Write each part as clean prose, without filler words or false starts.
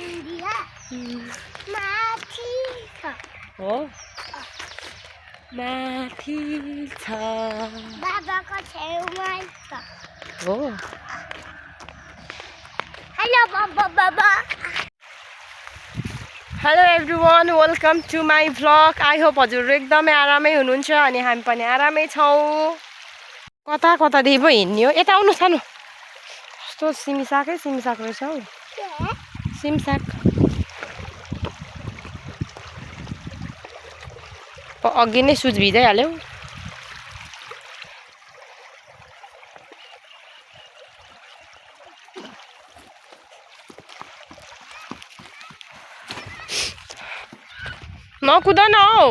India माथि छ हो माथि छ बाबाको छेउमा छ हो हेलो बाबा hello everyone welcome to my vlog I hope हजुर एकदमै आरामै हुनुहुन्छ अनि हामी पनि आरामै छौँ कता कतादेखि पो हिँड्ने हो यता आउनु सानो कस्तो सिमसाकै सिमसाक रहेछ हौ सिमसाक अघि नै सुज भिजाइहाल्यो नकुद न हौ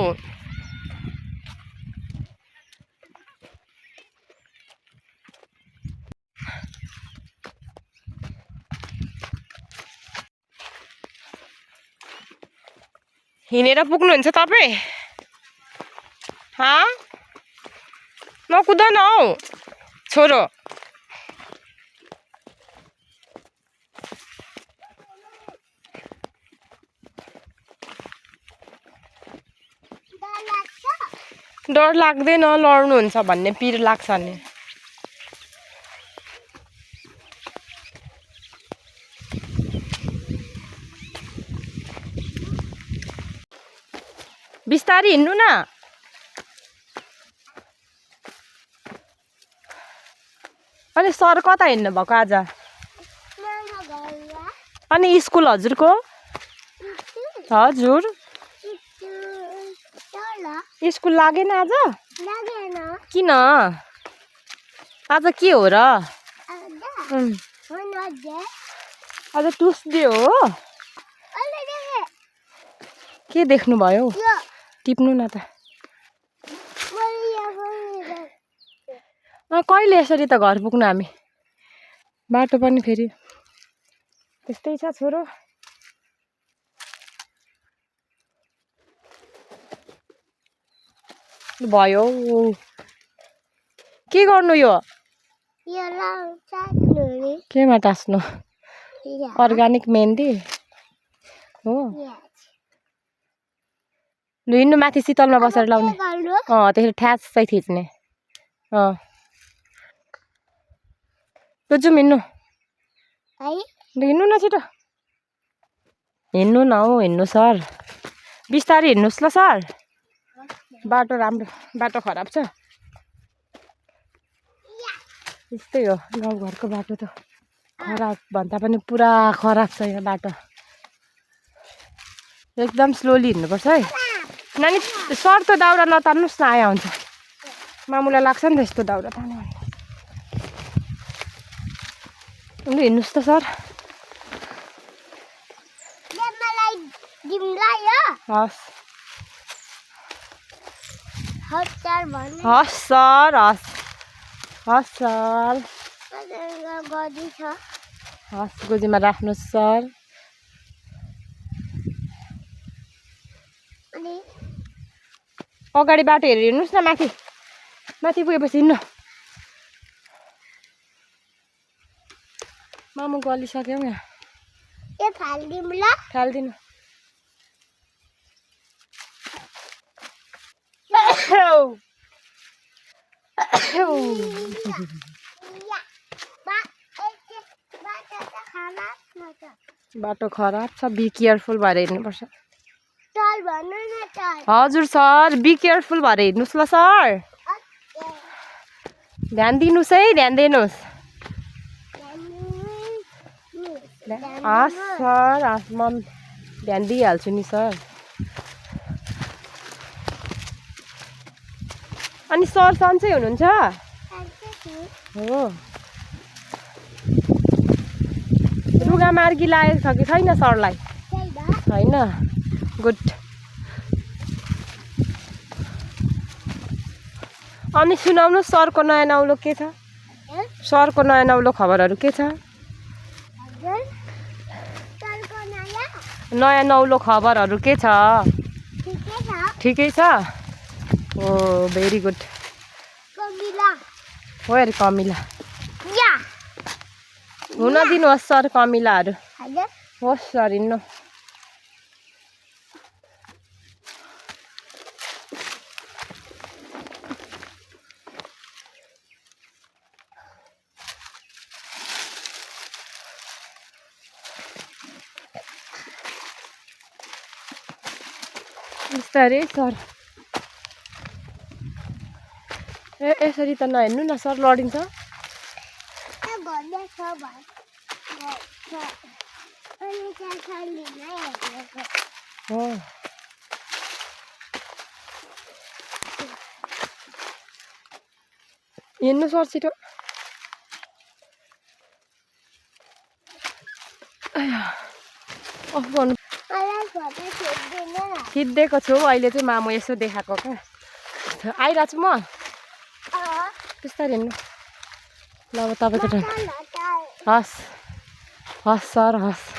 हिँडेर पुग्नुहुन्छ तपाईँ नकुद न हौ छोरो डर लाग्दैन लड्नुहुन्छ भन्ने पिर लाग्छ नि बिस्तारै हिँड्नु न अनि सर कता हिँड्नु भएको आज अनि स्कुल हजुरको हजुर स्कुल लागेन आज किन आज के हो र आज ट्युसडे हो के देख्नु भयो टिप्नु न त कहिले यसरी त घर पुग्नु हामी बाटो पनि फेरि त्यस्तै छ छोरो भयो के गर्नु यो केमा टास्नु अर्ग्यानिक मेहन्दी हो लु हिँड्नु माथि शीतलमा बसेर लाउने त्यसरी ठ्यास चाहिँ थिच्ने लु जाउँ हिँड्नु लु हिँड्नु न छिटो हिँड्नु न हौ हिँड्नु सर बिस्तारै हिँड्नुहोस् ल सर बाटो राम्रो बाटो खराब छ यस्तै हो गाउँघरको बाटो त खराब भन्दा पनि पुरा खराब छ यहाँ बाटो एकदम स्लोली हिँड्नुपर्छ है नानी सर त दाउरा नतार्नुहोस् न आया हुन्छ मामुलाई लाग्छ नि त यस्तो दाउरा तान्यो भने लु हिँड्नुहोस् त सर हस् हस् सर हस् हस् सर हस् गोजीमा राख्नुहोस् सर अगाडि बाटो हेरेर हिँड्नुहोस् न माथि माथि पुगेपछि हिँड्नु मामु गलिसक्यौ यहाँ फालिदिनु बाटो खराब छ बी केयरफुल भएर हिँड्नुपर्छ हजुर सर बी केयरफुल भएर हिँड्नुहोस् ल सर ध्यान दिनुहोस् है ध्यान दिनुहोस् हस् सर हस् म ध्यान दिइहाल्छु नि सर अनि सर सन्चै हुनुहुन्छ हो रुगा मार्गी लागेको छ कि छैन सरलाई छैन गुड अनि सुनाउनु सरको नयाँ नौलो के छ सरको नयाँ नौलो खबरहरू के छ नयाँ नौलो खबरहरू के छ ठिकै छ ओ भेरी गुड हो अरे कमिला हुन दिनुहोस् सर कमिलाहरू होस् सर हिँड्नु बिस्तारै सर यसरी त नहिँड्नु न सर लडिन्छ हो हिँड्नु सर छिटो अफ गर्नु खिच्दिएको छु अहिले चाहिँ मामु यसो देखाएको क्या आइरहेको छु म बिस्तारै हिँड्नु ल अब तपाईँको टाइम हस् हस् सर हस्